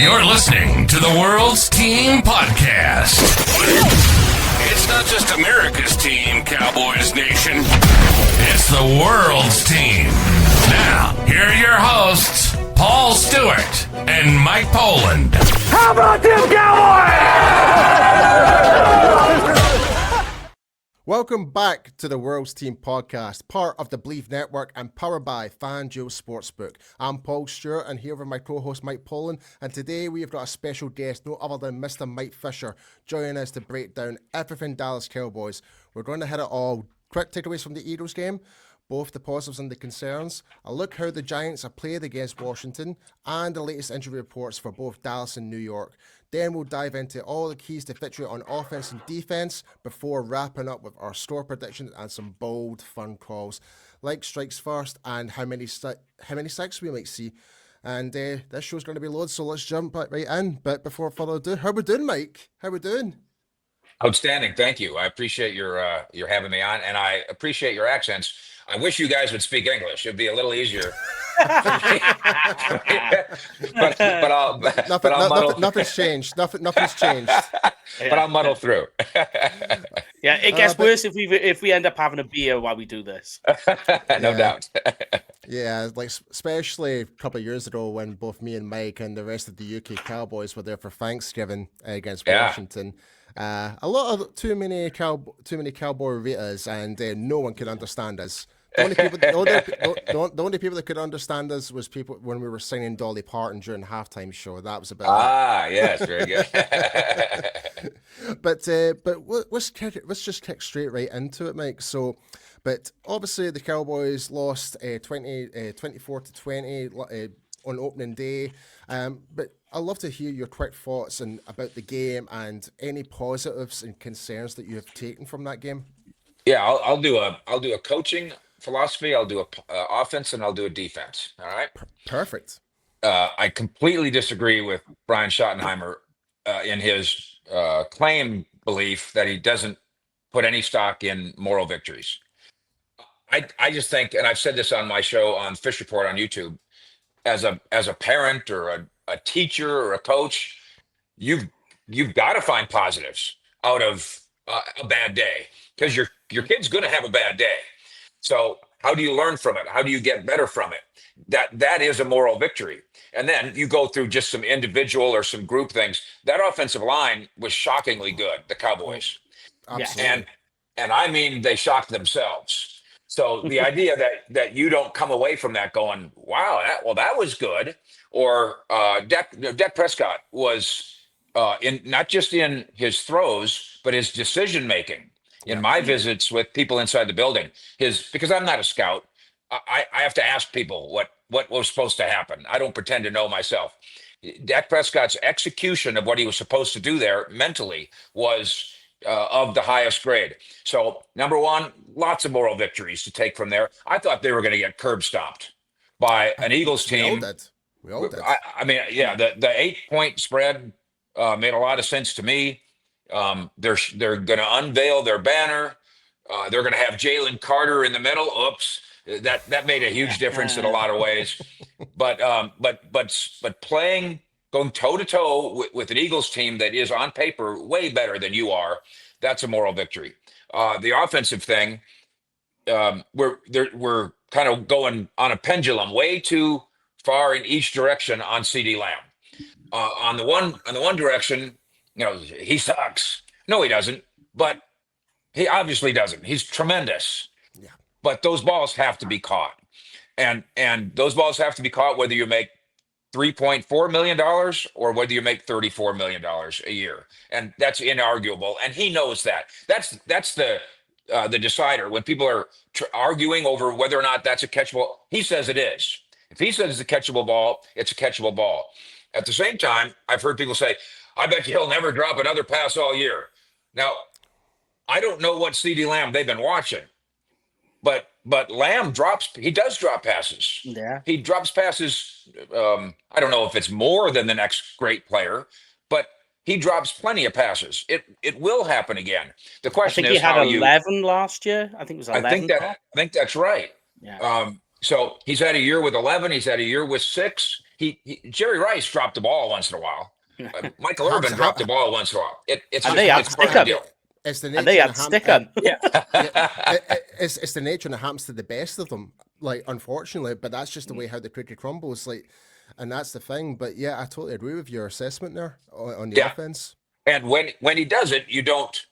You're listening to the World's Team Podcast. It's not just America's team, Cowboys Nation. It's the world's team. Now, here are your hosts, Paul Stewart and Mike Poland. How about them Cowboys? Welcome back to the World's Team Podcast, part of the Believe Network and powered by FanDuel Sportsbook. I'm Paul Stewart and here with my co-host Mike Poland, and today we've got a special guest, no other than Mr. Mike Fisher, joining us to break down everything Dallas Cowboys. We're going to hit it all. Quick takeaways from the Eagles game, both the positives and the concerns, a look how the Giants have played against Washington, and the latest injury reports for both Dallas and New York. Then we'll dive into all the keys to victory on offense and defense before wrapping up with our score predictions and some bold, fun calls, like strikes first and how many sacks we might see. And this show's going to be loads, so let's jump right in. But before further ado, how we doing, Mike? How we doing? Outstanding, thank you. I appreciate your having me on, and I appreciate your accents. I wish you guys would speak English; it'd be a little easier. Nothing's changed. Nothing's changed. But I'll muddle through. Yeah, it gets worse if we end up having a beer while we do this. No doubt. Yeah, like especially a couple of years ago when both me and Mike and the rest of the UK Cowboys were there for Thanksgiving against Washington. A lot of too many Cowboy raiders, and no one could understand us. The only people that could understand us was people when we were singing Dolly Parton during the halftime show. That was about Yes, very good. But let's just kick straight right into it, Mike. So, but obviously the Cowboys lost 24-20 on opening day. But I'd love to hear your quick thoughts about the game and any positives and concerns that you have taken from that game. Yeah, I'll do a coaching philosophy. I'll do a offense, and I'll do a defense. All right. Perfect. I completely disagree with Brian Schottenheimer in his claim belief that he doesn't put any stock in moral victories. I just think, and I've said this on my show on Fish Report on YouTube, as a parent or a teacher or a coach, you've got to find positives out of a bad day, because your kid's going to have a bad day. So how do you learn from it? How do you get better from it? That is a moral victory. And then you go through just some individual or some group things. That offensive line was shockingly good, the Cowboys. Absolutely. And I mean, they shocked themselves. So the idea that you don't come away from that going, wow, that was good. Or Dak Prescott was in not just in his throws, but his decision making. In my visits with people inside the building, because I'm not a scout, I have to ask people what was supposed to happen. I don't pretend to know myself. Dak Prescott's execution of what he was supposed to do there mentally was of the highest grade. So number one, lots of moral victories to take from there. I thought they were going to get curb stomped by an Eagles team. We all did. I mean, yeah, the 8-point spread made a lot of sense to me. They're going to unveil their banner. They're going to have Jalen Carter in the middle. Oops, that made a huge difference in a lot of ways. But going toe to toe with an Eagles team that is on paper way better than you are, that's a moral victory. The offensive thing, we're kind of going on a pendulum way too far in each direction on CeeDee Lamb. On the one direction, he sucks. No, he doesn't. But he obviously doesn't. He's tremendous. Yeah. But those balls have to be caught. And those balls have to be caught whether you make $3.4 million or whether you make $34 million a year. And that's inarguable. And he knows that. That's the decider. When people are arguing over whether or not that's a catchable, he says it is. If he says it's a catchable ball, it's a catchable ball. At the same time, I've heard people say, I bet you he'll never drop another pass all year. Now, I don't know what CeeDee Lamb they've been watching, but Lamb he does drop passes. Yeah. He drops passes. I don't know if it's more than the next great player, but he drops plenty of passes. It will happen again. The question is how you. I think he had 11 last year. I think it was 11. I think that's right. Yeah. So he's had a year with 11. He's had a year with 6. Jerry Rice dropped the ball once in a while. Michael Irvin dropped the ball once in a while. It's And just they had it's part of the deal. It's the And they nature had of Stickham. it's the nature and it happens to the best of them. Like, unfortunately, but that's just the way how the cookie crumbles. Like, and that's the thing. But yeah, I totally agree with your assessment there on the offense. And when he does it, you don't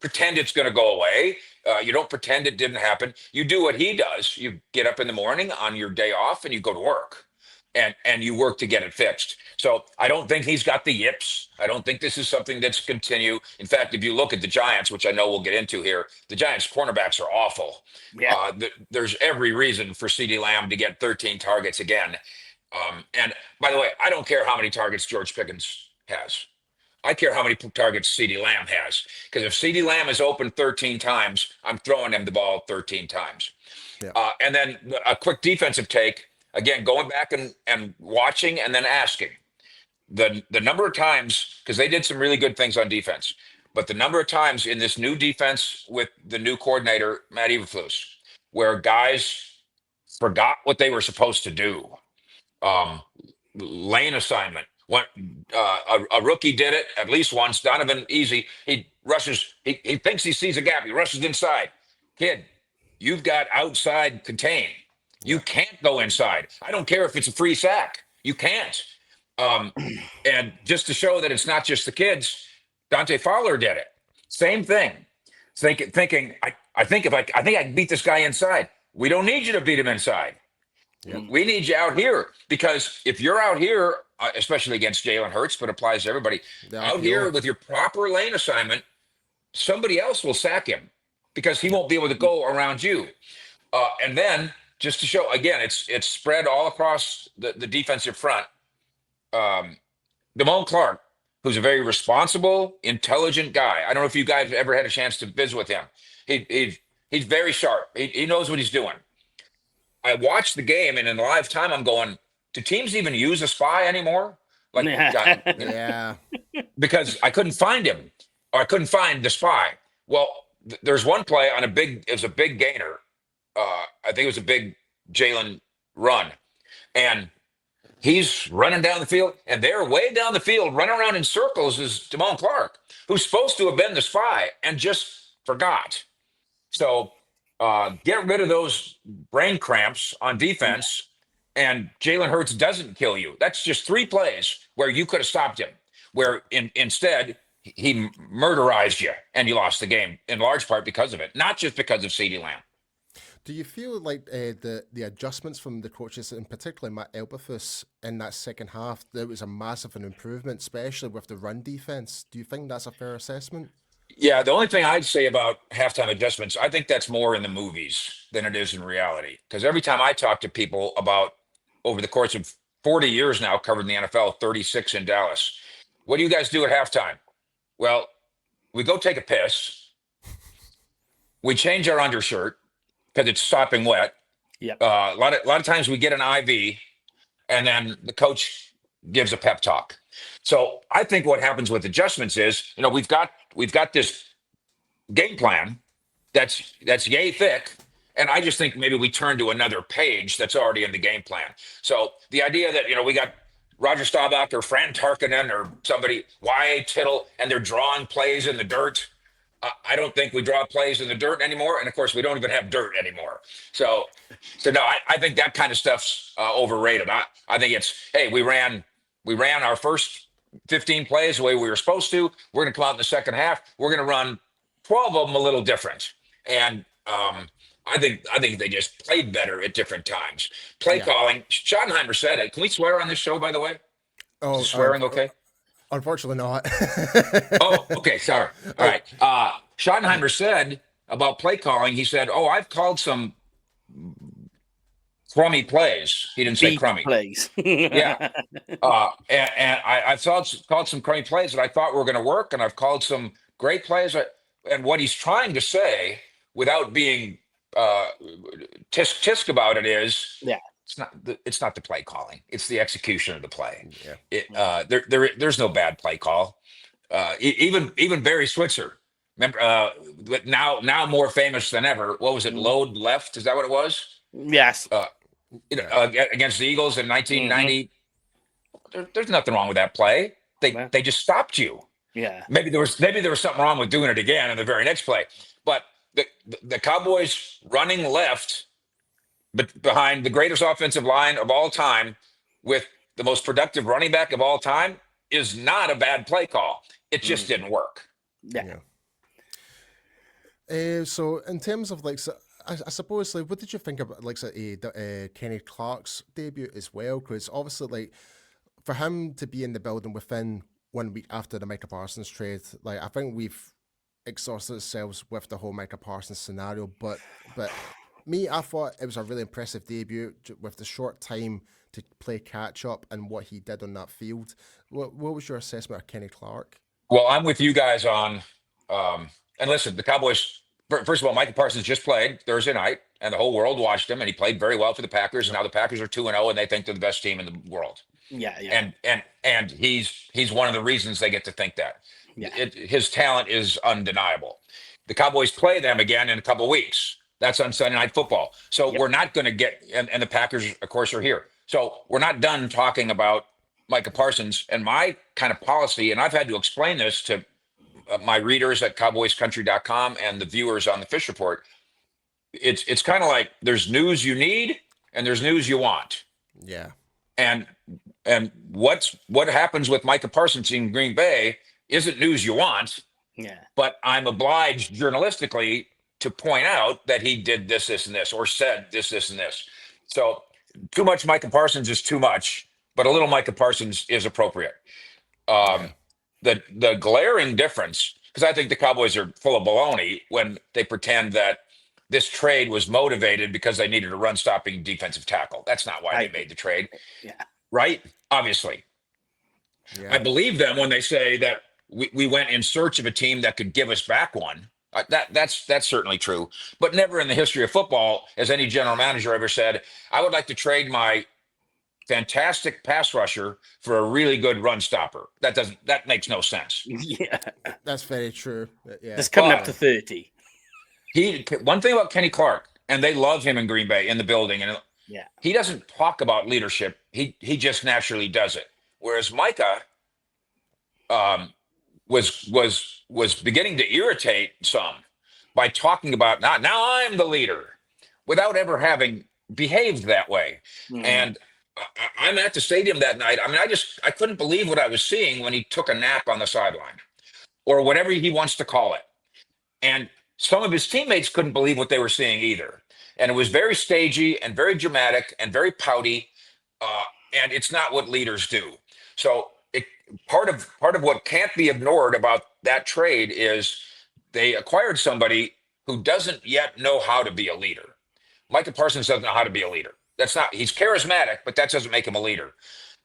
pretend it's going to go away. You don't pretend it didn't happen. You do what he does. You get up in the morning on your day off and you go to work, and you work to get it fixed. So I don't think he's got the yips. I don't think this is something that's continue. In fact, if you look at the Giants, which I know we'll get into here, the Giants cornerbacks are awful. Yeah. There's every reason for CeeDee Lamb to get 13 targets again. And by the way, I don't care how many targets George Pickens has. I care how many targets CeeDee Lamb has. Because if CeeDee Lamb is open 13 times, I'm throwing him the ball 13 times. Yeah. And then a quick defensive take, again, going back and watching and then asking. The number of times, because they did some really good things on defense, but the number of times in this new defense with the new coordinator, Matt Eberflus, where guys forgot what they were supposed to do. Lane assignment. When a rookie did it at least once. Donovan Easy. He rushes. He thinks he sees a gap. He rushes inside. Kid, you've got outside contain. You can't go inside. I don't care if it's a free sack. You can't. And just to show that it's not just the kids, Dante Fowler did it. Same thing. Thinking I think I can beat this guy inside. We don't need you to beat him inside. Yep. We need you out here, because if you're out here, especially against Jalen Hurts, but applies to everybody, out here with your proper lane assignment, somebody else will sack him because he won't be able to go around you. And then just to show, again, it's spread all across the defensive front. Damone Clark, who's a very responsible, intelligent guy. I don't know if you guys have ever had a chance to visit with him. He's very sharp. He knows what he's doing. I watched the game, and in live time, I'm going, do teams even use a spy anymore? Like, Yeah. Because I couldn't find him, or I couldn't find the spy. Well, there's one play on it was a big gainer. I think it was a big Jalen run. And he's running down the field, and they're way down the field, running around in circles is Damone Clark, who's supposed to have been the spy and just forgot. So get rid of those brain cramps on defense, and Jalen Hurts doesn't kill you. That's just 3 plays where you could have stopped him, where instead he murderized you, and you lost the game in large part because of it, not just because of CeeDee Lamb. Do you feel like the adjustments from the coaches, and particularly Matt Eberflus, in that second half, there was a massive improvement, especially with the run defense? Do you think that's a fair assessment? Yeah, the only thing I'd say about halftime adjustments, I think that's more in the movies than it is in reality. Because every time I talk to people about, over the course of 40 years now, covering the NFL, 36 in Dallas, what do you guys do at halftime? Well, we go take a piss. We change our undershirt because it's sopping wet. Yeah. A lot of times we get an IV, and then the coach gives a pep talk. So I think what happens with adjustments is, we've got this game plan that's yay thick, and I just think maybe we turn to another page that's already in the game plan. So the idea that we got Roger Staubach or Fran Tarkinen or somebody, Y.A. Tittle, and they're drawing plays in the dirt. I don't think we draw plays in the dirt anymore, and of course we don't even have dirt anymore. So no, I think that kind of stuff's overrated. I think it's, hey, we ran our first 15 plays the way we were supposed to. We're going to come out in the second half. We're going to run 12 of them a little different. And I think they just played better at different times. Play calling. Schottenheimer said it. Can we swear on this show, by the way? Oh, is swearing okay? Unfortunately not. Oh, okay. Sorry. All right. Schottenheimer said about play calling, he said, I've called some crummy plays. He didn't say crummy plays. Yeah. And I've called some crummy plays that I thought were going to work, and I've called some great plays. And what he's trying to say, without being tisk about it, is it's not the play calling. It's the execution of the play. Yeah. There's no bad play call. Even Barry Switzer, remember, now more famous than ever. What was it? Load left? Is that what it was? Yes. against the Eagles in 1990. There's nothing wrong with that play. They just stopped you. Yeah. Maybe there was something wrong with doing it again in the very next play. But the Cowboys running left, but behind the greatest offensive line of all time, with the most productive running back of all time, is not a bad play call. It just didn't work. Yeah. So in terms of like, so I suppose like, what did you think about like Kenny Clark's debut as well? Because obviously, like, for him to be in the building within 1 week after the Micah Parsons trade, like I think we've exhausted ourselves with the whole Micah Parsons scenario. But me, I thought it was a really impressive debut with the short time to play catch up and what he did on that field. What was your assessment of Kenny Clark? Well, I'm with you guys on, and listen, the Cowboys. First of all, Micah Parsons just played Thursday night, and the whole world watched him, and he played very well for the Packers. And now the Packers are 2-0, and they think they're the best team in the world. Yeah. And he's one of the reasons they get to think that. Yeah. His talent is undeniable. The Cowboys play them again in a couple of weeks. That's on Sunday Night Football. So we're not going to get, and the Packers, of course, are here. So we're not done talking about Micah Parsons. And my kind of policy, and I've had to explain this to my readers at cowboyscountry.com and the viewers on the Fish Report. It's kind of like there's news you need and there's news you want. Yeah. And what happens with Micah Parsons in Green Bay isn't news you want. Yeah. But I'm obliged journalistically to point out that he did this, and this, or said this, and this. So too much Micah Parsons is too much, but a little Micah Parsons is appropriate. The glaring difference, because I think the Cowboys are full of baloney when they pretend that this trade was motivated because they needed a run-stopping defensive tackle. That's not why they made the trade. Yeah. Right? Obviously. Yeah. I believe them when they say that we went in search of a team that could give us back one. That's certainly true. But never in the history of football has any general manager ever said, I would like to trade my fantastic pass rusher for a really good run stopper. That makes no sense. Yeah. That's very true. Yeah. It's coming up to 30. One thing about Kenny Clark, and they love him in Green Bay in the building, and he doesn't talk about leadership. He just naturally does it. Whereas Micah was beginning to irritate some by talking about now I'm the leader without ever having behaved that way. And I'm at the stadium that night. I mean, I couldn't believe what I was seeing when he took a nap on the sideline or whatever he wants to call it. And some of his teammates couldn't believe what they were seeing either. And it was very stagey and very dramatic and very pouty. And it's not what leaders do. So part of what can't be ignored about that trade is they acquired somebody who doesn't yet know how to be a leader. Micah Parsons doesn't know how to be a leader. He's charismatic, but that doesn't make him a leader.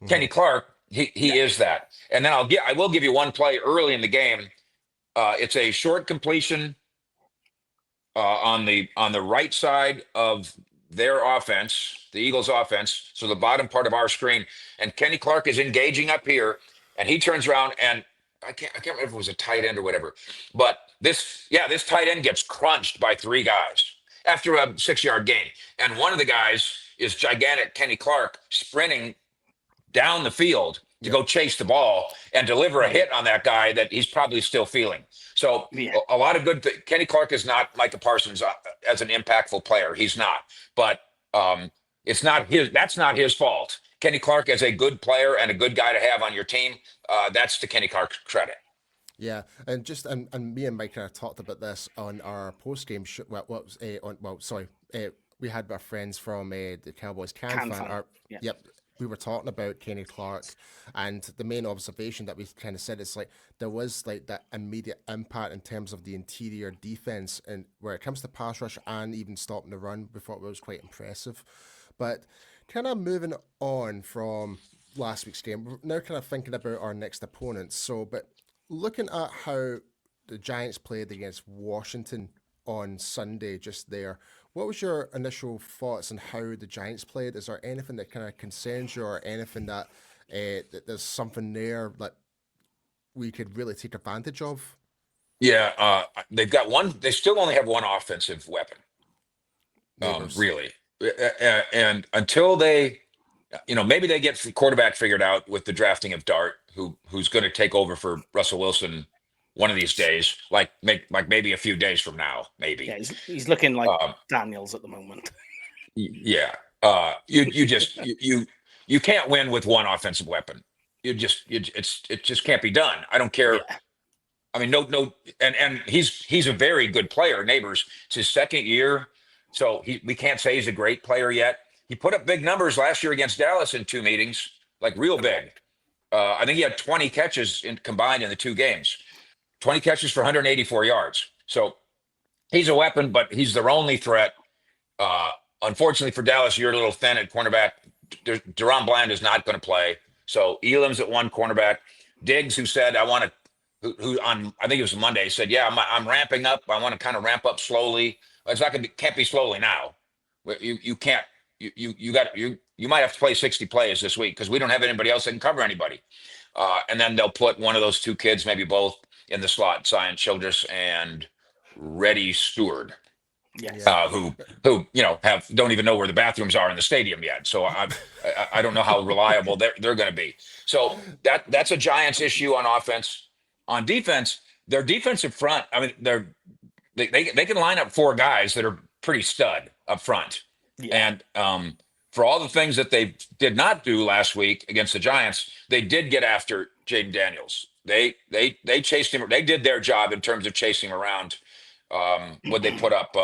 Kenny Clark, he is that. And then I will give you one play early in the game. It's a short completion on the right side of their offense, the Eagles' offense, so the bottom part of our screen. And Kenny Clark is engaging up here, and he turns around, and I can't remember if it was a tight end or whatever, but this tight end gets crunched by three guys after a 6-yard gain, and one of the guys is gigantic Kenny Clark sprinting down the field to go chase the ball and deliver a hit on that guy that he's probably still feeling. So a lot of good. Kenny Clark is not Micah Parsons as an impactful player. He's not, but it's not his. That's not his fault. Kenny Clark is a good player and a good guy to have on your team. That's to Kenny Clark's credit. Yeah, and me and Mike kind of talked about this on our post game. We had our friends from the Cowboys Can fan. Yep. We were talking about Kenny Clark, and the main observation that we kind of said is like there was like that immediate impact in terms of the interior defense, and where it comes to pass rush and even stopping the run, we thought it was quite impressive. But kind of moving on from last week's game, we're now kind of thinking about our next opponents. So, but looking at how the Giants played against Washington on Sunday, just there. What was your initial thoughts on how the Giants played? Is there anything that kind of concerns you, or anything that there's something there that we could really take advantage of? Yeah, they've got one. They still only have one offensive weapon. Really, And until they, maybe they get the quarterback figured out with the drafting of Dart, who's going to take over for Russell Wilson one of these days, like maybe a few days from now, maybe. Yeah, he's looking like Daniels at the moment. Yeah. You can't win with one offensive weapon. It just can't be done. I don't care. Yeah. I mean, no, and he's a very good player. Neighbors, it's his second year, so we can't say he's a great player yet. He put up big numbers last year against Dallas in 2 meetings, like real big. I think he had 20 catches combined in the 2 games, 20 catches for 184 yards. So he's a weapon, but he's their only threat. Unfortunately for Dallas, you're a little thin at cornerback. Deron Bland is not going to play. So Elam's at one cornerback. Diggs, who said, who on, I think it was Monday, said, yeah, I'm ramping up. I want to kind of ramp up slowly. It's not going to can't be slowly now. You can't, you might have to play 60 plays this week because we don't have anybody else that can cover anybody. And then they'll put one of those 2 kids, maybe both, in the slot, Zion Childress and Reddy Stewart. Yes. Who don't even know where the bathrooms are in the stadium yet. So I don't know how reliable they're going to be. So that's a Giants issue on offense. On defense, their defensive front. I mean, they can line up 4 guys that are pretty stud up front. Yeah. And for all the things that they did not do last week against the Giants, they did get after Jaden Daniels. They chased him. They did their job in terms of chasing him around. Would they put up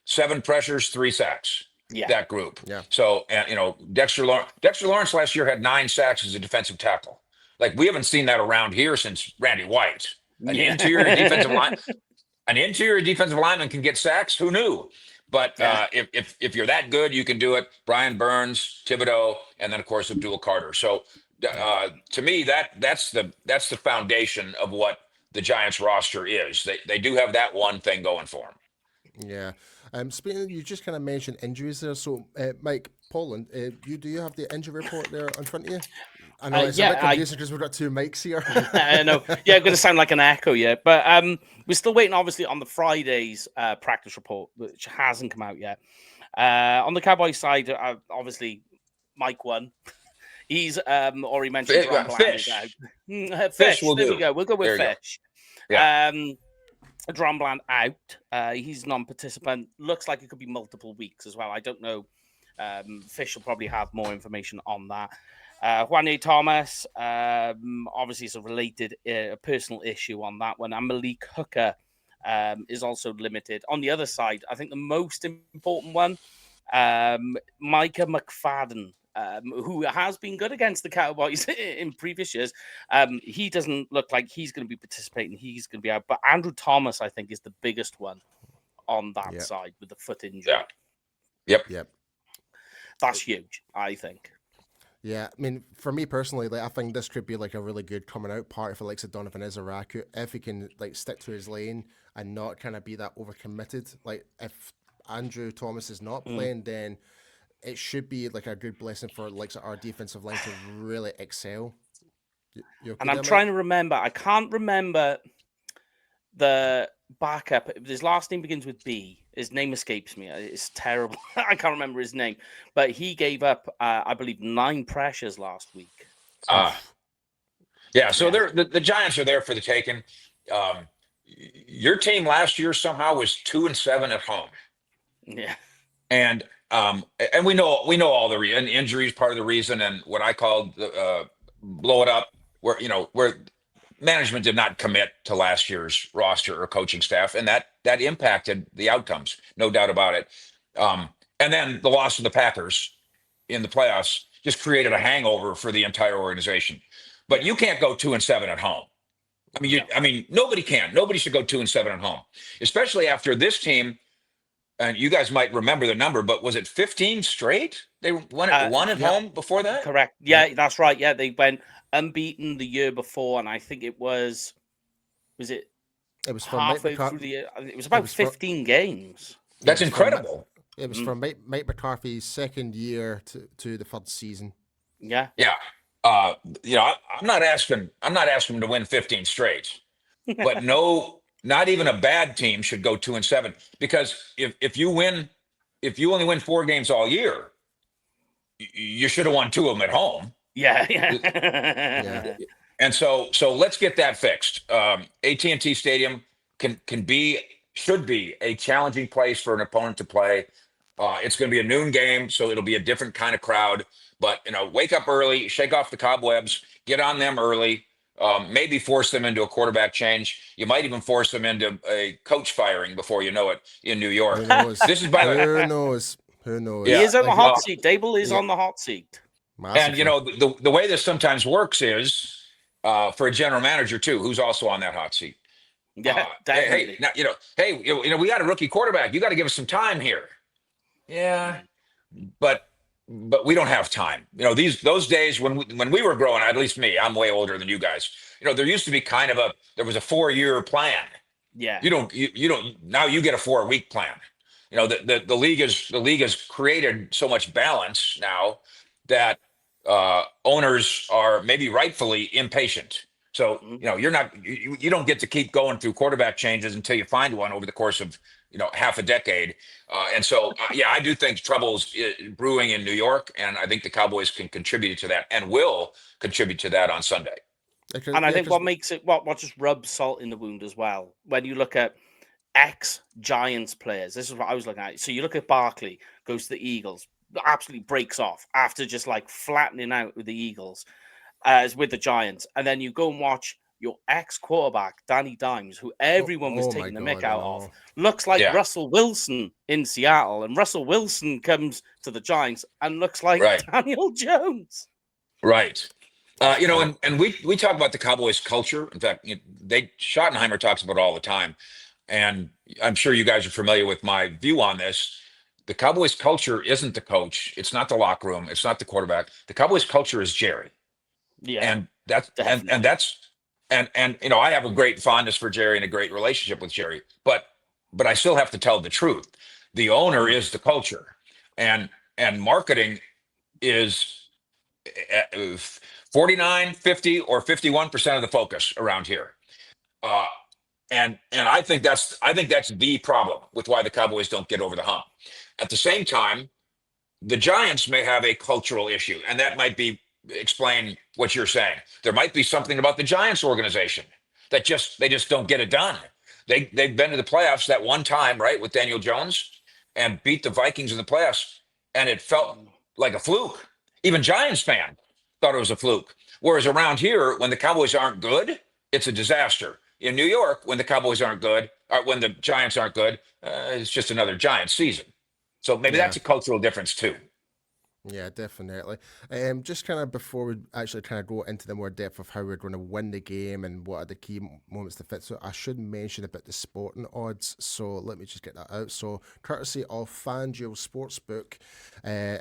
7 pressures, 3 sacks? Yeah. That group. Yeah. So, and Dexter Lawrence last year had 9 sacks as a defensive tackle. Like, we haven't seen that around here since Randy White. An interior defensive lineman can get sacks. Who knew? But if you're that good, you can do it. Brian Burns, Thibodeau, and then of course Abdul Carter. So to me, that's the foundation of what the Giants roster is. They do have that one thing going for them. Yeah. Speaking of, you just kind of mentioned injuries there. So, Mike Poland, do you have the injury report there in front of you? I know it's a bit confusing because we've got 2 mics here. I know. Yeah, going to sound like an echo, yeah. But we're still waiting, obviously, on the Friday's practice report, which hasn't come out yet. On the Cowboys side, obviously, Mike won. He's already mentioned Fish. Fish. Will there do. We go. We'll go with Fish. Go. Yeah. Deron Bland out. He's non-participant. Looks like it could be multiple weeks as well. I don't know. Fish will probably have more information on that. Juan Thomas, obviously it's a related personal issue on that one. And Malik Hooker is also limited. On the other side, I think the most important one, Micah McFadden, who has been good against the Cowboys in previous years. He doesn't look like he's going to be participating. He's going to be out. But Andrew Thomas, I think, is the biggest one on that side with the foot injury. Yeah. Yep. That's huge, I think. Yeah, I mean, for me personally, I think this could be like a really good coming out party for like Donovan Izaraku if he can like stick to his lane and not kind of be that overcommitted. Like if Andrew Thomas is not playing, then it should be like a good blessing for like our defensive line to really excel. And I'm trying to remember. I can't remember the backup. His last name begins with B. His name escapes me. It's terrible. I can't remember his name. But he gave up, I believe, 9 pressures last week. So the Giants are there for the taking. Your team last year somehow was 2-7 at home. Yeah. And we know all the injuries part of the reason, and what I called blow it up, where management did not commit to last year's roster or coaching staff, and that impacted the outcomes, no doubt about it. And then the loss of the Packers in the playoffs just created a hangover for the entire organization. But you can't go 2-7 at home. I mean, nobody can. Nobody should go 2-7 at home, especially after this team. And you guys might remember the number, but was it 15 straight? They won at home before that? Correct. Yeah, that's right. Yeah, they went unbeaten the year before, and I think it was it was halfway through the year. It was about 15 games. That's incredible. It was from Mike McCarthy's second year to the 3rd season. Yeah. Yeah. I'm not asking them to win 15 straight, but not even a bad team should go 2-7, because if you win if you only win 4 games all year, you should have won 2 of them at home. Yeah. Yeah. And so let's get that fixed. AT&T Stadium should be a challenging place for an opponent to play. It's going to be a noon game, so it'll be a different kind of crowd. But wake up early, shake off the cobwebs, get on them early. Maybe force them into a quarterback change. You might even force them into a coach firing before you know it in New York. Who knows? This is by the Who knows? Who knows? He is on the Like, hot seat. Dable is on the hot seat. massively. And the way this sometimes works is for a general manager too, who's also on that hot seat. Yeah, definitely. We got a rookie quarterback. You got to give us some time here. Yeah, but we don't have time. Those days when we were growing, at least me, I'm way older than you guys. There used to be there was a 4-year plan. Yeah. You don't now you get a 4-week plan. The league has created so much balance now that owners are maybe rightfully impatient. So you don't get to keep going through quarterback changes until you find one over the course of half a decade. And so I do think trouble's brewing in New York, and I think the Cowboys can contribute to that and will contribute to that on Sunday. And I think what makes it what just rubs salt in the wound as well, when you look at ex-Giants players, this is what I was looking at. So you look at Barkley, goes to the Eagles, absolutely breaks off after just like flattening out with the Eagles, as with the Giants. And then you go and watch your ex-quarterback, Danny Dimes, who everyone was taking the mick out of, looks like Russell Wilson in Seattle. And Russell Wilson comes to the Giants and looks like Daniel Jones. Right. And we talk about the Cowboys culture. In fact, Schottenheimer talks about it all the time. And I'm sure you guys are familiar with my view on this. The Cowboys culture isn't the coach. It's not the locker room. It's not the quarterback. The Cowboys culture is Jerry. Yeah. And that's I have a great fondness for Jerry and a great relationship with Jerry, but I still have to tell the truth. The owner is the culture, and marketing is 49, 50, or 51% of the focus around here. And I think that's the problem with why the Cowboys don't get over the hump. At the same time, the Giants may have a cultural issue, and that might explain what you're saying. There might be something about the Giants organization that they just don't get it done. They've been to the playoffs that one time, right, with Daniel Jones, and beat the Vikings in the playoffs, and it felt like a fluke. Even Giants fans thought it was a fluke. Whereas around here, when the Cowboys aren't good, it's a disaster. In New York, when the Cowboys aren't good, or when the Giants aren't good, it's just another Giants season. So maybe that's a cultural difference too. Yeah, definitely. Just kind of before we actually kind of go into the more depth of how we're going to win the game and what are the key moments to fit, so I should mention about the sporting odds. So let me just get that out. So courtesy of FanDuel Sportsbook,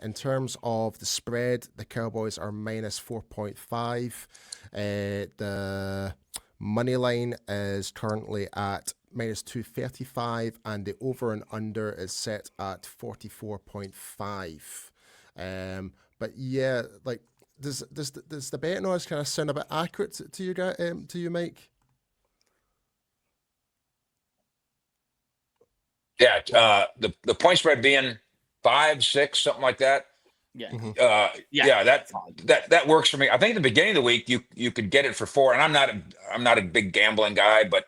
in terms of the spread, the Cowboys are minus 4.5. The money line is currently at minus 235, and the over and under is set at 44.5. But yeah, like does the betting odds kind of sound a bit accurate to you guys, to you, Mike? Yeah, the point spread being 5, 6, something like that. Yeah. That works for me. I think at the beginning of the week you could get it for 4, and I'm not a big gambling guy, but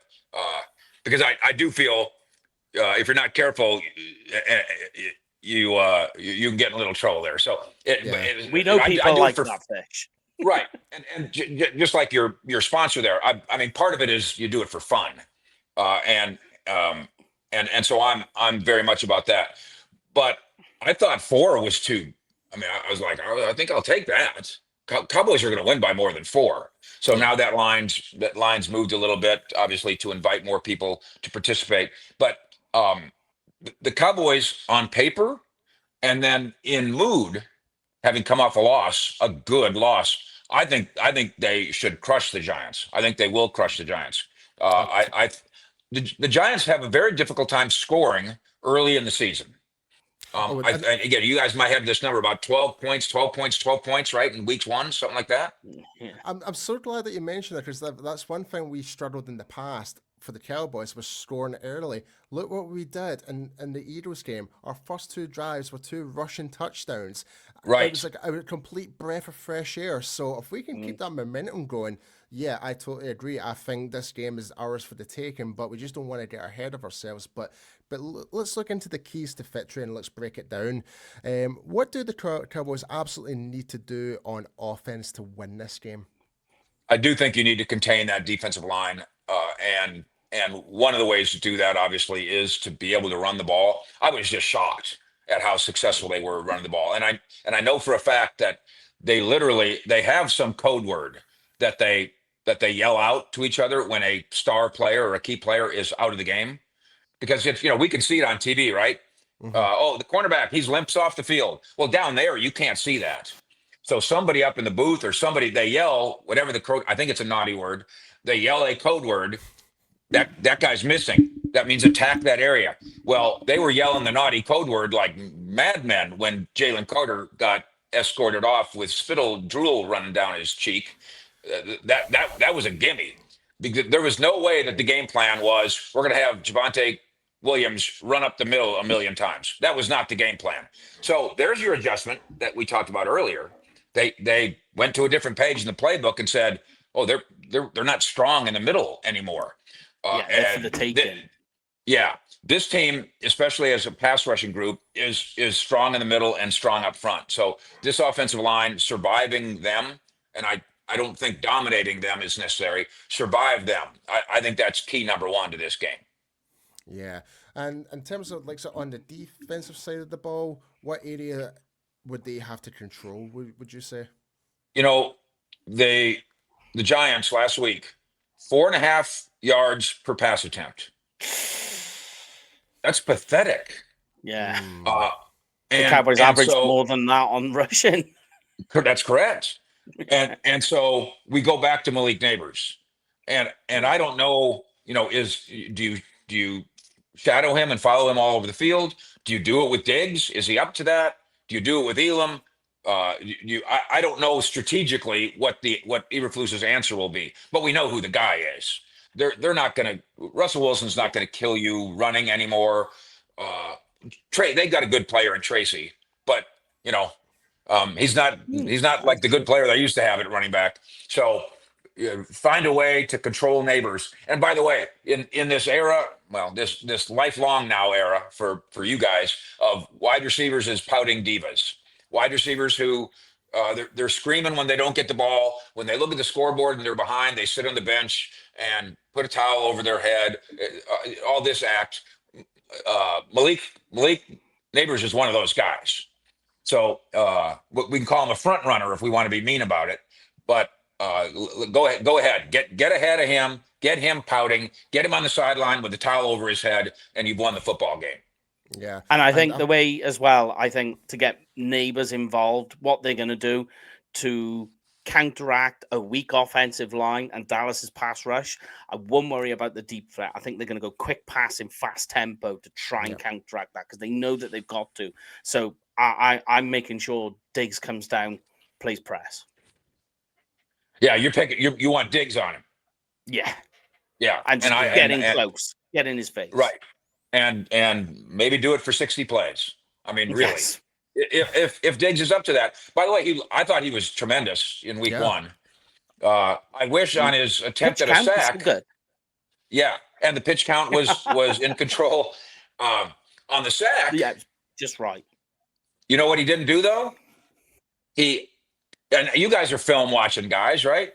because I do feel if you're not careful, you can get in a little trouble there. So we know people like that fish. Right. And just like your sponsor there, I mean, part of it is you do it for fun. And so I'm very much about that. But I thought 4 was too. I mean, I was like, I think I'll take that. Cowboys are going to win by more than 4. So now that line's moved a little bit, obviously, to invite more people to participate. But the Cowboys on paper and then in mood, having come off a good loss, I think they should crush the Giants. I think they will crush the Giants. The Giants have a very difficult time scoring early in the season. Again, you guys might have this number about 12 points, right? In weeks 1, something like that. Yeah. I'm so glad that you mentioned that, because that's one thing we struggled in the past for the Cowboys was scoring early. Look what we did in the Eagles game. Our first 2 drives were 2 rushing touchdowns. Right. It was like a complete breath of fresh air. So if we can keep that momentum going, yeah, I totally agree. I think this game is ours for the taking, but we just don't want to get ahead of ourselves. But let's look into the keys to victory and let's break it down. What do the Cowboys absolutely need to do on offense to win this game? I do think you need to contain that defensive line, and one of the ways to do that, obviously, is to be able to run the ball. I was just shocked at how successful they were running the ball, and I know for a fact that they have some code word that they yell out to each other when a star player or a key player is out of the game, because if we can see it on TV, right? The cornerback, he's limps off the field. Well, down there you can't see that. So somebody up in the booth or somebody, they yell whatever I think it's a naughty word. They yell a code word that guy's missing. That means attack that area. Well, they were yelling the naughty code word like madmen when Jalen Carter got escorted off with spittle drool running down his cheek. That was a gimme. Because there was no way that the game plan was we're going to have Javonte Williams run up the middle a million times. That was not the game plan. So there's your adjustment that we talked about earlier. They went to a different page in the playbook and said, "Oh, they're not strong in the middle anymore." For the taking. This team, especially as a pass rushing group, is strong in the middle and strong up front. So this offensive line, surviving them, and I don't think dominating them is necessary. Survive them. I think that's key number 1 to this game. Yeah, and in terms of on the defensive side of the ball, what area would they have to control? Would you say? The Giants last week, 4.5 yards per pass attempt. That's pathetic. Yeah. And the Cowboys average so, more than that on rushing. That's correct. And so we go back to Malik Neighbors, and I don't know. Do you shadow him and follow him all over the field? Do you do it with Diggs? Is he up to that? Do you do it with Elam? I don't know strategically what Eberflus's answer will be, but we know who the guy is. They're not going to. Russell Wilson's not going to kill you running anymore. They got a good player in Tracy, but he's not like the good player they used to have at running back. So find a way to control Neighbors. And by the way, in this era, this lifelong now era for you guys of wide receivers is pouting divas. Wide receivers who they're screaming when they don't get the ball. When they look at the scoreboard and they're behind, they sit on the bench and put a towel over their head. All this act. Malik Neighbors is one of those guys. So we can call him a front runner if we want to be mean about it. But go ahead, get ahead of him, get him pouting, get him on the sideline with the towel over his head, and you've won the football game. Yeah. And I think the way as well, I think to get Neighbors involved, what they're going to do to counteract a weak offensive line and Dallas's pass rush, I won't worry about the deep threat. I think they're going to go quick passing, fast tempo to try and counteract that because they know that they've got to. So I'm making sure Diggs comes down, plays press. Yeah, you want Diggs on him. Yeah. And get in close, get in his face. Right. And maybe do it for 60 plays. I mean, really, if Diggs is up to that. By the way, I thought he was tremendous in week 1. I wish on his attempt at a sack. Good. Yeah, and the pitch count was in control on the sack. Yeah, just right. You know what he didn't do though? And you guys are film watching guys, right?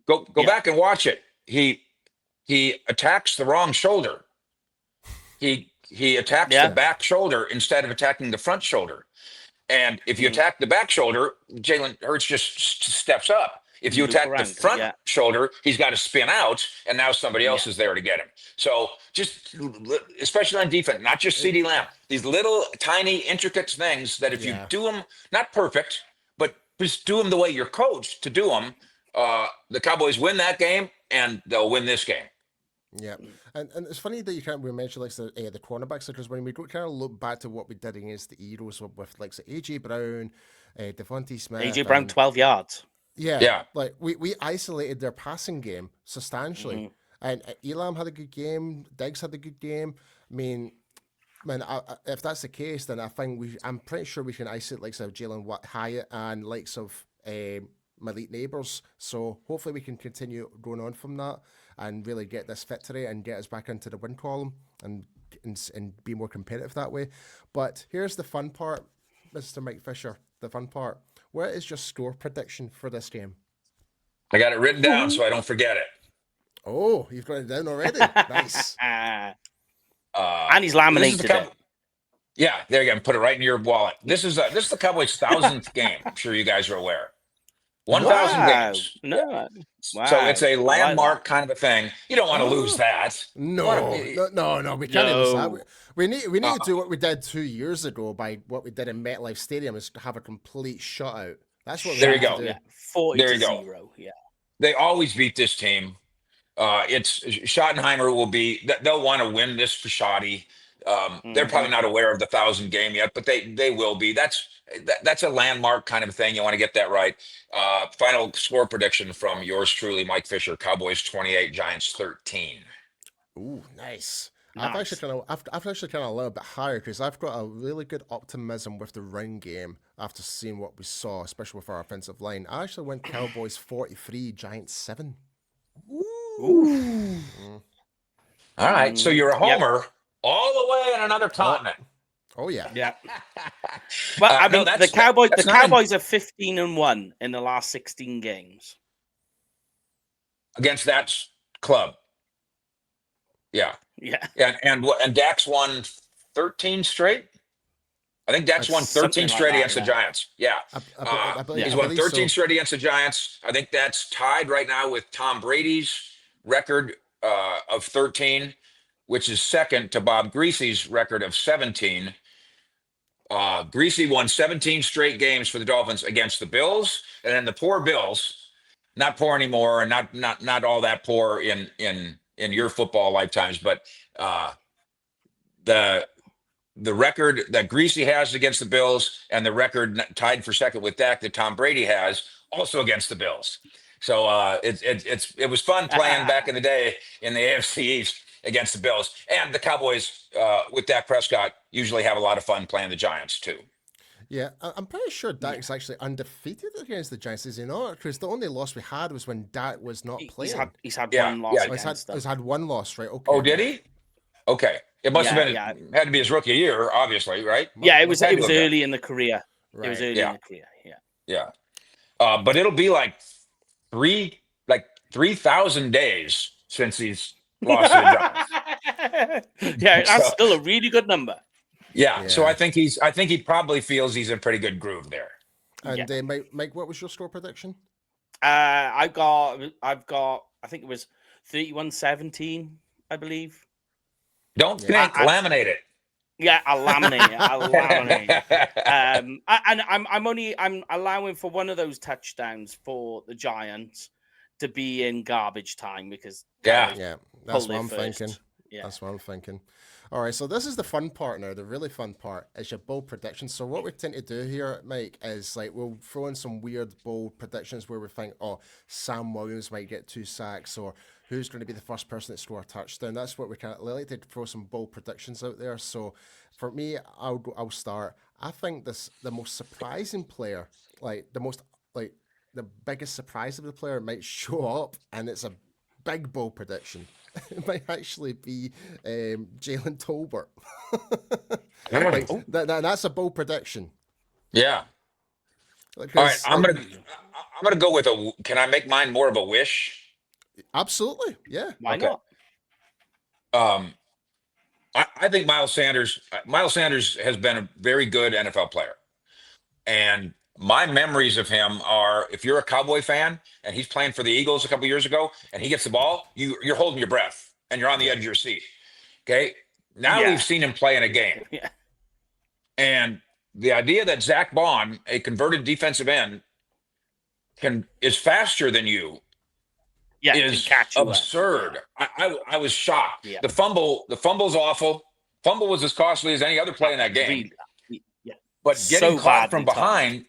Go back and watch it. He attacks the wrong shoulder. He attacks the back shoulder instead of attacking the front shoulder. And if you attack the back shoulder, Jalen Hurts just steps up. If you attack the front shoulder, he's got to spin out, and now somebody else is there to get him. So just, especially on defense, not just CeeDee Lamb, these little tiny intricate things that if you do them, not perfect, but just do them the way you're coached to do them, the Cowboys win that game, and they'll win this game. Yeah, and it's funny that you can't mention the cornerbacks because when we kind of look back to what we did against the Eagles with AJ Brown, Devontae Smith, AJ Brown 12 yards. Yeah, like we isolated their passing game substantially, And Elam had a good game. Diggs had a good game. I mean, man, if that's the case, then I think I'm pretty sure we can isolate likes of Jalen Hyatt and likes of Malik Neighbors. So hopefully we can continue going on from that and really get this victory and get us back into the win column and be more competitive that way. But here's the fun part, Mr. Mike Fisher. The fun part. What is your score prediction for this game? I got it written down so I don't forget it. Oh, you've got it down already. Nice. And he's laminated it. Yeah, there you go. Put it right in your wallet. This is the Cowboys' 1,000th game. I'm sure you guys are aware. 1,000 games. No. Wow. So it's a landmark kind of a thing. You don't want to lose that. No. We can't lose that. We need to do what we did 2 years ago by what we did in MetLife Stadium is to have a complete shutout. That's what we there you have go. to do. Yeah. 40 there to you go. 0. Yeah. They always beat this team. It's Schottenheimer will be. They'll want to win this for Schotty. They're probably not aware of the 1,000 game yet, but they will be. That's a landmark kind of thing. You want to get that right. Final score prediction from yours truly, Mike Fisher. Cowboys 28, Giants 13. Ooh, nice. I've actually kind of a little bit higher because I've got a really good optimism with the run game after seeing what we saw, especially with our offensive line. I actually went Cowboys 43, Giants 7. Ooh. All right, so you're a homer all the way in another continent. Oh yeah. Yeah. Well, I mean, the Cowboys are 15-1 in the last 16 games against that club. Yeah. Yeah. And Dak's won 13 straight. I think Dak's won 13 straight against the Giants. Yeah. He's won 13 straight against the Giants. I think that's tied right now with Tom Brady's record of 13, which is second to Bob Greasy's record of 17. Greasy won 17 straight games for the Dolphins against the Bills, and then the poor Bills, not poor anymore, and not all that poor in your football lifetimes, but the record that Greasy has against the Bills and the record tied for second with Dak that Tom Brady has also against the Bills. So it was fun playing back in the day in the AFC East against the Bills, and the Cowboys with Dak Prescott usually have a lot of fun playing the Giants too. Yeah, I'm pretty sure Dak's actually undefeated against the Giants, is he not? Because the only loss we had was when Dak was not playing. He's had one loss. He's had one loss, right? Okay. Oh, did he? Okay. It must have been had to be his rookie year, obviously, right? Yeah, it was early in the career. Right. It was early in the career. Yeah. Yeah. But it'll be like 3,000 days since he's lost to the Giants. Yeah, that's still a really good number. Yeah. So I think he probably feels he's in a pretty good groove there. And Mike, what was your score prediction? I've got I think it was 31-17, I believe. Don't think, laminate it. Yeah, I'll laminate it. And I'm allowing for one of those touchdowns for the Giants to be in garbage time because that's what I'm first. thinking. Yeah. That's what I'm thinking. All right, so this is the fun part now. The really fun part is your bold predictions. So what we tend to do here, Mike, is like we'll throw in some weird bold predictions where we think, oh, Sam Williams might get 2 sacks, or who's going to be the first person to score a touchdown. That's what we kind of like to throw some bold predictions out there. So for me, I'll start. I think the most surprising player, the biggest surprise of the player might show up, and it's a big bold prediction. It might actually be Jalen Tolbert. That's a bold prediction. Yeah. All right, I'm gonna go with can I make mine more of a wish? Absolutely. Yeah. Why not? I think Miles Sanders has been a very good NFL player. And my memories of him are, if you're a Cowboy fan and he's playing for the Eagles a couple years ago and he gets the ball, you're holding your breath and you're on the edge of your seat. Okay. Now we've seen him play in a game. Yeah. And the idea that Zach Bond, a converted defensive end, is faster than you is absurd. I was shocked. Yeah. The fumble's awful. Fumble was as costly as any other play in that game. But getting caught from behind,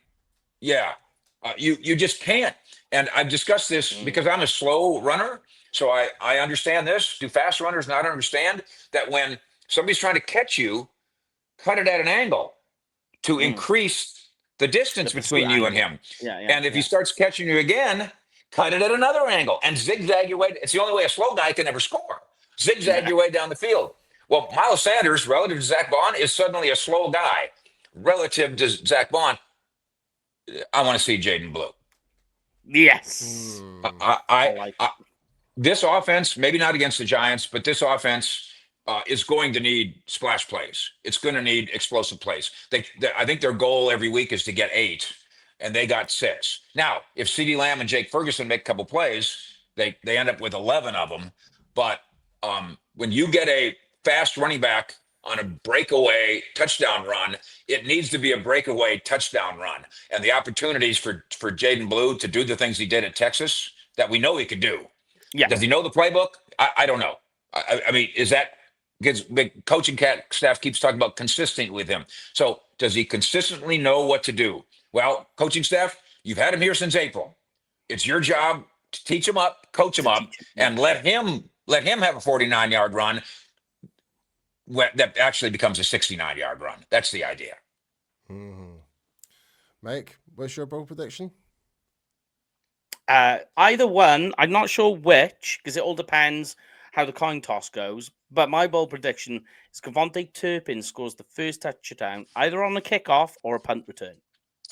you just can't. And I've discussed this because I'm a slow runner. So I understand this. Do fast runners not understand that when somebody's trying to catch you, cut it at an angle to increase the distance The pursuit between you and angle. him? Yeah, And if he starts catching you again, cut it at another angle and zigzag your way. It's the only way a slow guy can ever score. Zigzag your way down the field. Well, Miles Sanders, relative to Zach Bond, is suddenly a slow guy. Relative to Zach Bond, I want to see Jaden Blue. Yes. This offense, maybe not against the Giants, but this offense is going to need splash plays. It's going to need explosive plays. I think their goal every week is to get 8, and they got 6. Now, if CeeDee Lamb and Jake Ferguson make a couple plays, they end up with 11 of them. But when you get a fast running back on a breakaway touchdown run, it needs to be a breakaway touchdown run. And the opportunities for Jaden Blue to do the things he did at Texas that we know he could do. Yeah. Does he know the playbook? I don't know. I mean, is that because big coaching staff keeps talking about consistent with him? So does he consistently know what to do? Well, coaching staff, you've had him here since April. It's your job to teach him up, coach him up, and let him have a 49-yard run that actually becomes a 69-yard run. That's the idea. Mm-hmm. Mike, what's your bold prediction? Either one. I'm not sure which, because it all depends how the coin toss goes. But my bold prediction is Kevontae Turpin scores the first touchdown, either on a kickoff or a punt return.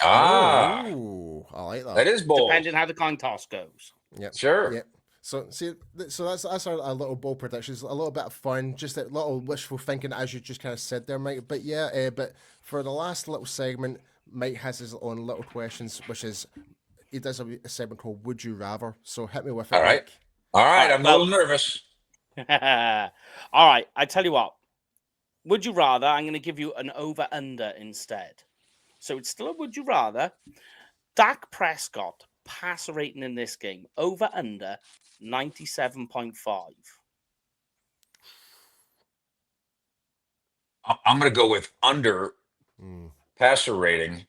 Oh, I like that. That is bold. Depending how the coin toss goes. Yep. Sure. Yep. So that's our little bold predictions. A little bit of fun, just a little wishful thinking, as you just kind of said there, Mike. But yeah, but for the last little segment, Mike has his own little questions, which is he does a segment called "Would You Rather." So hit me with it. All right. Mike. All right. I'm a little nervous. All right. I tell you what. Would you rather? I'm going to give you an over/under instead. So it's still a would you rather. Dak Prescott passer rating in this game over/under 97.5. I'm going to go with under passer rating,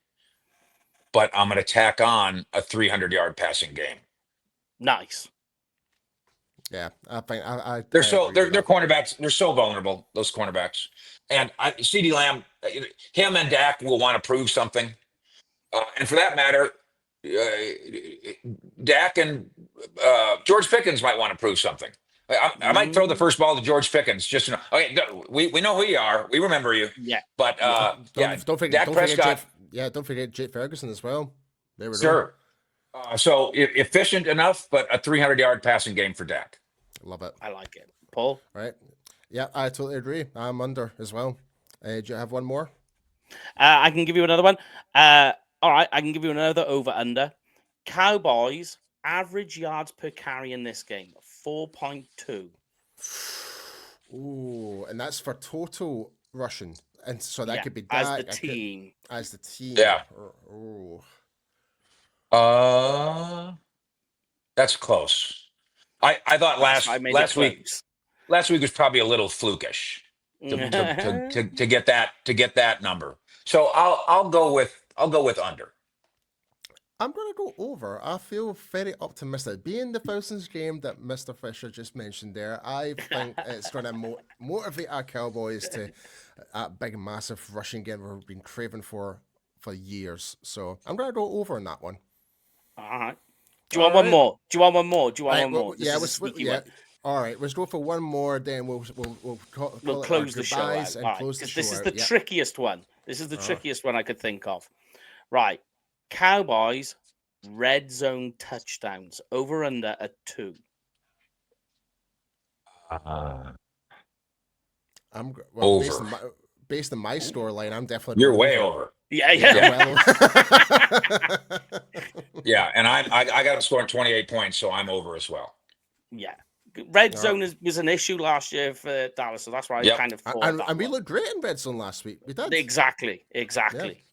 but I'm going to tack on a 300-yard passing game. Nice. Yeah, I think They're cornerbacks. They're so vulnerable, those cornerbacks. And CeeDee Lamb, him and Dak will want to prove something. And for that matter, Dak and George Pickens might want to prove something. I might throw the first ball to George Pickens. Just okay, we know who you are. We remember you. Yeah. But don't forget Dak Prescott. Don't forget Jake Ferguson as well. There we go. Sure. So efficient enough, but a 300-yard passing game for Dak. Love it. I like it. Paul? Right. Yeah, I totally agree. I'm under as well. Do you have one more? I can give you another one. All right, I can give you another over/under. Cowboys average yards per carry in this game 4.2. Ooh, and that's for total rushing, and so that could be as Dak, the team. as the team. Yeah. Oh. That's close. I thought last week was probably a little flukish to get that number. So I'll go with under. I'm going to go over. I feel very optimistic. Being the thousands game that Mr. Fisher just mentioned there, I think it's going to motivate our Cowboys to that big, massive rushing game we've been craving for years. So I'm going to go over on that one. All right. Do you want one more? Do you want one more? All right, let's go for one more. Then we'll close the show out. And right, close the show this is out. the trickiest one. This is the trickiest one I could think of. Right, Cowboys red zone touchdowns over/under at 2. I'm over. Based on my scoreline, I'm definitely. You're way over. Yeah. Yeah, and I got to score 28 points, so I'm over as well. Yeah. Red zone was an issue last year for Dallas, so that's why I kind of thought and we looked great in red zone last week. We did. Exactly.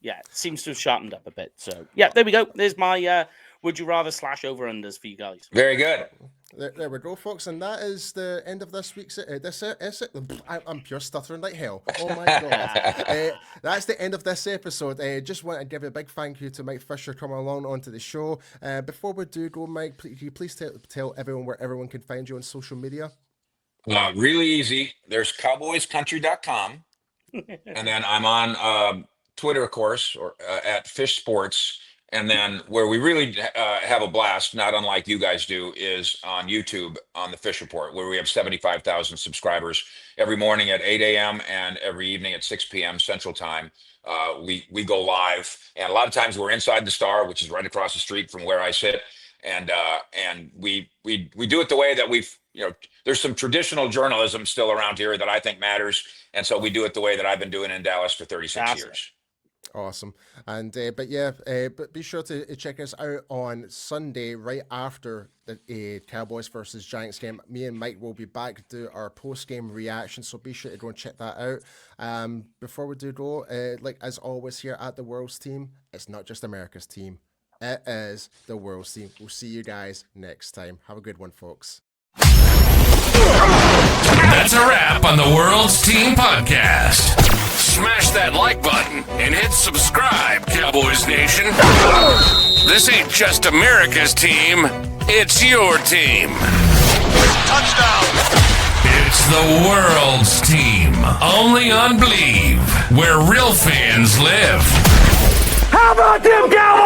Yeah. Seems to have sharpened up a bit. So, yeah, there we go. There's my would you rather slash over unders for you guys? Very good. There we go, folks, and that is the end of this week's. I'm pure stuttering like hell. Oh my god! That's the end of this episode. Just want to give a big thank you to Mike Fisher coming along onto the show. Before we do go, Mike, can you please tell everyone where everyone can find you on social media? Really easy. There's cowboyscountry.com, and then I'm on Twitter, of course, or at Fish Sports. And then where we really have a blast, not unlike you guys do, is on YouTube on the Fish Report, where we have 75,000 subscribers every morning at 8 a.m. and every evening at 6 p.m. Central Time. We go live, and a lot of times we're inside the Star, which is right across the street from where I sit, and we do it the way that there's some traditional journalism still around here that I think matters, and so we do it the way that I've been doing in Dallas for 36 years. Awesome. And but be sure to check us out on Sunday right after the Cowboys versus Giants game. Me and Mike will be back to do our post-game reaction, so be sure to go and check that out. Before we do go, like as always here at the World's Team, it's not just America's team, it is the World's Team. We'll see you guys next time. Have a good one, folks. That's a wrap on the World's Team Podcast. Smash that like button and hit subscribe, Cowboys Nation. This ain't just America's team, it's your team. Touchdown! It's the World's Team, only on Believe, where real fans live. How about them Cowboys?